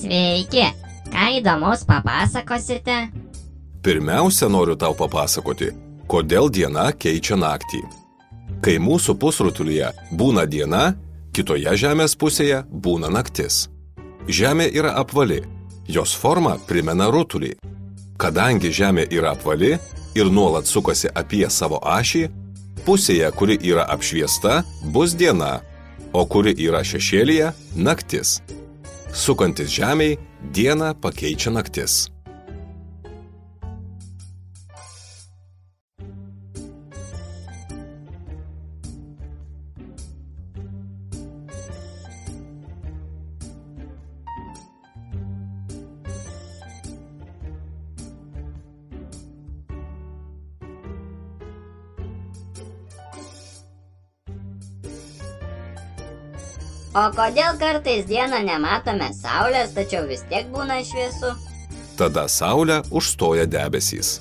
Sveiki, ką įdomaus papasakosite? Pirmiausia, noriu tau papasakoti, kodėl diena keičia naktį. Kai mūsų pusrutulyje būna diena, kitoje žemės pusėje būna naktis. Žemė yra apvali, jos forma primena rutulį. Kadangi Žemė yra apvali ir nuolat sukasi apie savo ašį, pusėje, kuri yra apšviesta, bus diena, o kuri yra šešėlyje – naktis. Sukantis Žemei, dieną pakeičia naktis. O kodėl kartais dieną nematome saulės, tačiau vis tiek būna šviesu? Tada saulę užstoja debesys.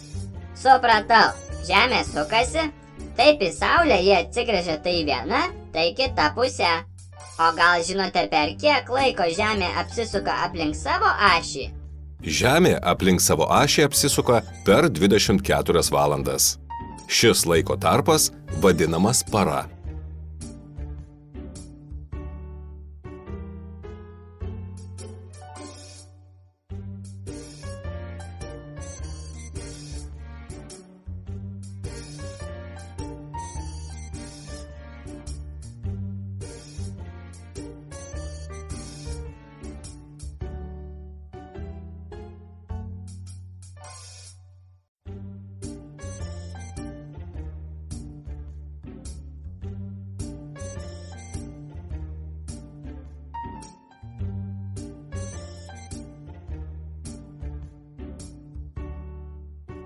Supratau, Žemė sukasi, taip į saulę jie atsigręžia tai viena, tai kita pusė. O gal žinote, per kiek laiko Žemė apsisuka aplink savo ašį? Žemė aplink savo ašį apsisuka per 24 valandas. Šis laiko tarpas vadinamas para.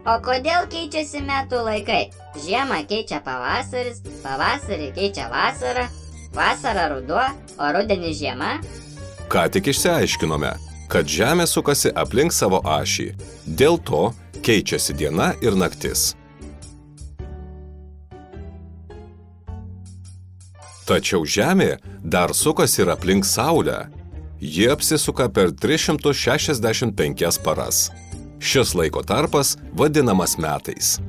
O kodėl keičiasi metų laikai? Žiemą keičia pavasaris, pavasarį keičia vasara, vasara ruduo, o rudenį žiema? Ką tik išsiaiškinome, kad Žemė sukasi aplink savo ašį. Dėl to keičiasi diena ir naktis. Tačiau Žemė dar sukasi ir aplink Saulę. Ji apsisuka per 365 paras. Šis laiko tarpas vadinamas metais.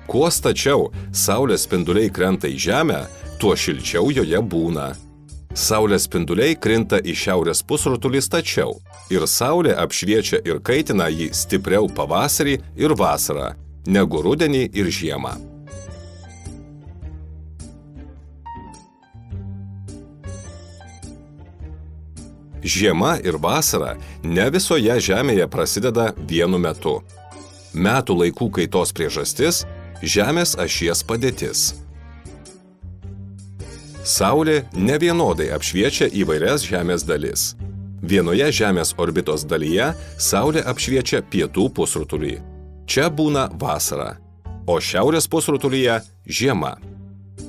Kuo stačiau Saulės spinduliai krenta į Žemę, tuo šilčiau joje būna. Saulės spinduliai krinta į šiaurės pusrutulį stačiau ir Saulė apšviečia ir kaitina jį stipriau pavasarį ir vasarą, negu rudenį ir žiemą. Žiema ir vasara ne visoje Žemėje prasideda vienu metu. Metų laikų kaitos priežastis – Žemės ašies padėtis. Saulė nevienodai apšviečia įvairias Žemės dalis. Vienoje Žemės orbitos dalyje Saulė apšviečia pietų pusrutulį. Čia būna vasara, o šiaurės pusrutulyje žiema.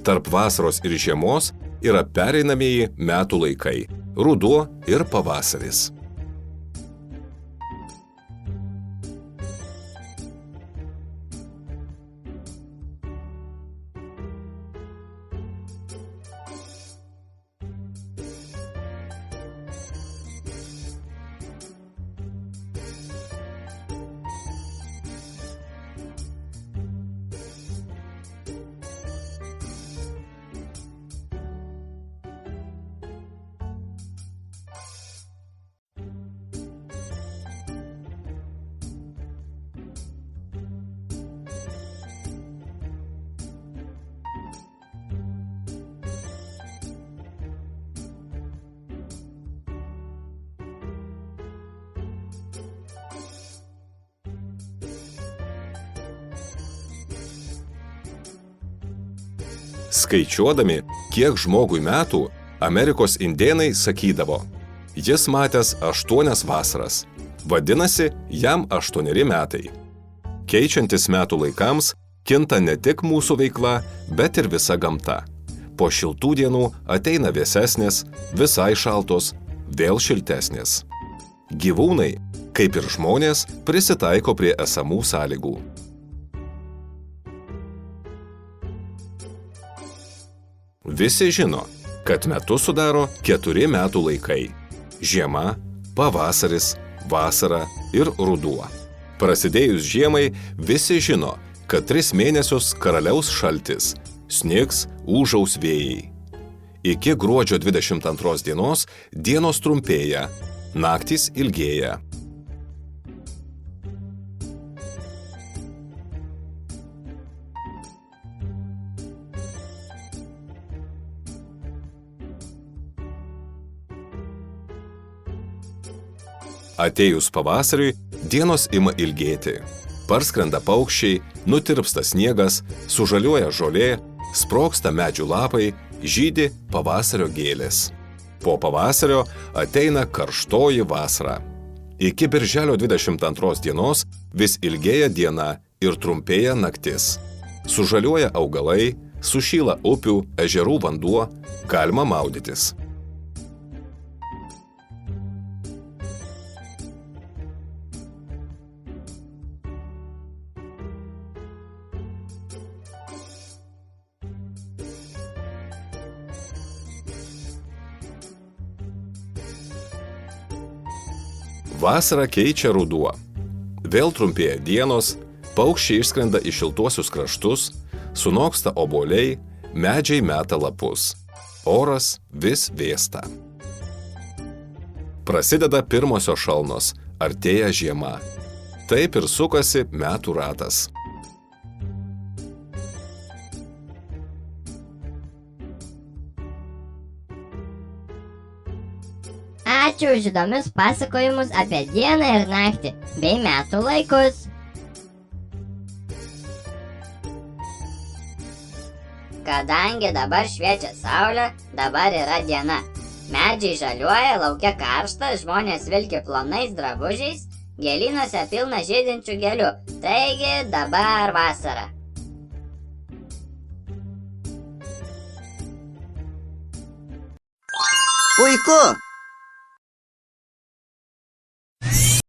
Tarp vasaros ir žiemos yra pereinamieji metų laikai – ruduo ir pavasaris. Skaičiuodami, kiek žmogui metų, Amerikos indėnai sakydavo: jis matęs 8 vasaras, vadinasi, jam 8 metai. Keičiantis metų laikams, kinta ne tik mūsų veikla, bet ir visa gamta. Po šiltų dienų ateina vėsesnės, visai šaltos, vėl šiltesnės. Gyvūnai, kaip ir žmonės, prisitaiko prie esamų sąlygų. Visi žino, kad metus sudaro 4 metų laikai – žiema, pavasaris, vasara ir ruduo. Prasidėjus žiemai, visi žino, kad 3 mėnesius karaliaus šaltis, snigs, ūžaus vėjai. Iki gruodžio 22 dienos dienos trumpėja, naktys ilgėja. Atėjus pavasariui, dienos ima ilgėti. Parskrenda paukščiai, nutirpsta sniegas, sužaliuoja žolė, sprogsta medžių lapai, žydi pavasario gėlės. Po pavasario ateina karštoji vasara. Iki birželio 22 dienos vis ilgėja diena ir trumpėja naktis. Sužaliuoja augalai, sušyla upių, ežerų vanduo, galima maudytis. Vasarą keičia ruduo. Vėl trumpėja dienos, paukščiai išskrenda į šiltuosius kraštus, sunoksta obuoliai, medžiai meta lapus. Oras vis vėsta. Prasideda pirmosios šalnos, artėja žiema. Taip ir sukasi metų ratas. Ačiū už įdomius pasakojimus apie dieną ir naktį, bei metų laikus. Kadangi dabar šviečia saulė, dabar yra diena. Medžiai žaliuoja, lauke karšta, žmonės vilki plonais drabužiais, gėlynuose pilna žydinčių gėlių. Taigi dabar vasara. Puiku!